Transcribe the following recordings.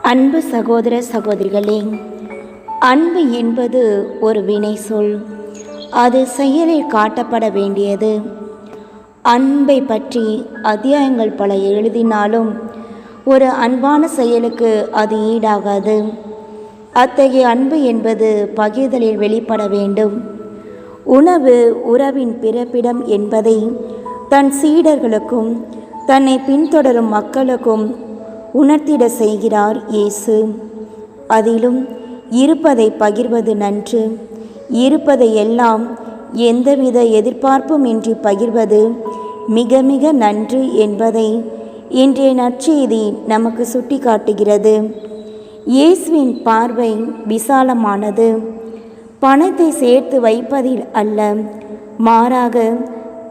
அன்பு சகோதர சகோதரிகளே, அன்பு என்பது ஒரு வினை சொல். அது செயலில் காட்டப்பட வேண்டியது. அன்பை பற்றி அத்தியாயங்கள் பல எழுதினாலும் ஒரு அன்பான செயலுக்கு அது ஈடாகாது. அத்தகைய அன்பு என்பது பகிர்தலில் வெளிப்பட வேண்டும். உணவு உறவின் பிறப்பிடம் என்பதை தன் சீடர்களுக்கும் தன்னை பின்தொடரும் மக்களுக்கும் உணர்த்திட செய்கிறார் இயேசு. அதிலும் இருப்பதை பகிர்வது நன்று, இருப்பதை எல்லாம் எந்தவித எதிர்பார்ப்பும் இன்றி பகிர்வது மிக மிக நன்று என்பதை இன்றைய நற்செய்தி நமக்கு சுட்டி காட்டுகிறது. இயேசுவின் பார்வை விசாலமானது. பணத்தை சேர்த்து வைப்பதில் அல்ல, மாறாக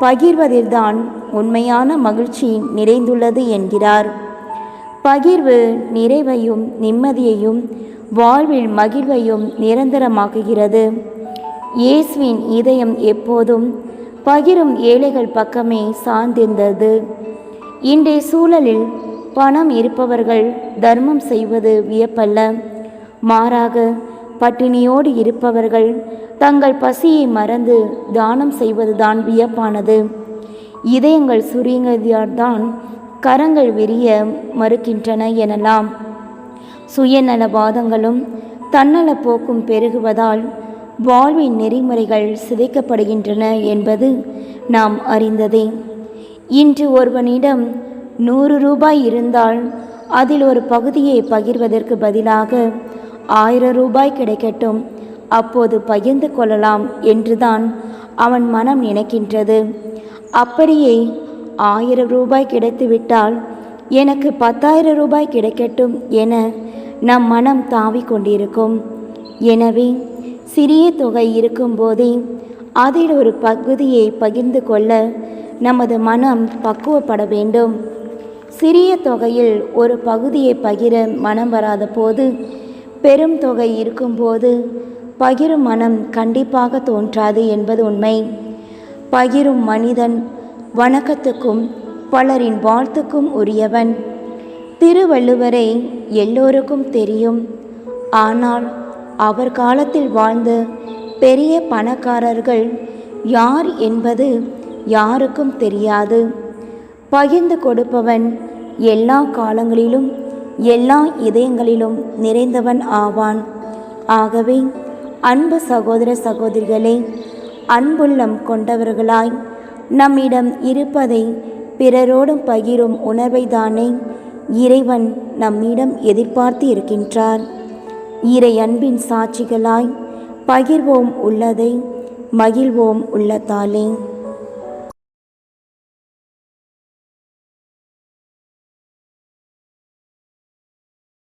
பகிர்வதில்தான் உண்மையான மகிழ்ச்சி நிறைந்துள்ளது என்கிறார். பகிர்வு நிறைவையும் நிம்மதியையும் வாழ்வில் மகிழ்வையும் நிரந்தரமாக்குகிறது. இயேசுவின் இதயம் எப்போதும் பகிரும் ஏழைகள் பக்கமே சார்ந்திருந்தது. இன்றைய சூழலில் பணம் இருப்பவர்கள் தர்மம் செய்வது வியப்பல்ல, மாறாக பட்டினியோடு இருப்பவர்கள் தங்கள் பசியை மறந்து தானம் செய்வதுதான் வியப்பானது. இதயங்கள் சுருங்கியதால்தான் கரங்கள் விரிய மறுக்கின்றன எனலாம். சுயநலவாதங்களும் தன்னல போக்கும் பெருகுவதால் வாழ்வின் நெறிமுறைகள் சிதைக்கப்படுகின்றன என்பது நாம் அறிந்ததே. இன்று ஒருவனிடம் 100 ரூபாய் இருந்தால் அதில் ஒரு பகுதியை பகிர்வதற்கு பதிலாக 1000 ரூபாய் கிடைக்கட்டும், அப்போது பகிர்ந்து கொள்ளலாம் என்றுதான் அவன் மனம் நினைக்கின்றது. அப்படியே 1000 ரூபாய் கிடைத்துவிட்டால் எனக்கு 10,000 ரூபாய் கிடைக்கட்டும் என நம் மனம் தாவி கொண்டிருக்கும். எனவே சிறிய தொகை இருக்கும்போதே அதில் ஒரு பகுதியை பகிர்ந்து கொள்ள நமது மனம் பக்குவப்பட வேண்டும். சிறிய தொகையில் ஒரு பகுதியை பகிர மனம் வராத போது பெரும் தொகை இருக்கும்போது பகிரும் மனம் கண்டிப்பாக தோன்றாது என்பது உண்மை. பகிரும் மனிதன் வணக்கத்துக்கும் பலரின் வாழ்த்துக்கும் உரியவன். திருவள்ளுவரை எல்லோருக்கும் தெரியும். ஆனால் அவர் காலத்தில் வாழ்ந்த பெரிய பணக்காரர்கள் யார் என்பது யாருக்கும் தெரியாது. பகிர்ந்து கொடுப்பவன் எல்லா காலங்களிலும் எல்லா இதயங்களிலும் நிறைந்தவன் ஆவான். ஆகவே அன்பு சகோதர சகோதரிகளே, அன்புள்ளம் கொண்டவர்களாய் நம்மிடம் இருப்பதை பிறரோடும் பகிரும் உணர்வை தானே இறைவன் நம்மிடம் எதிர்பார்த்து இருக்கின்றார். இறை அன்பின் சாட்சிகளாய் பகிர்வோம் உள்ளதை, மகிழ்வோம் உள்ளத்தாலே.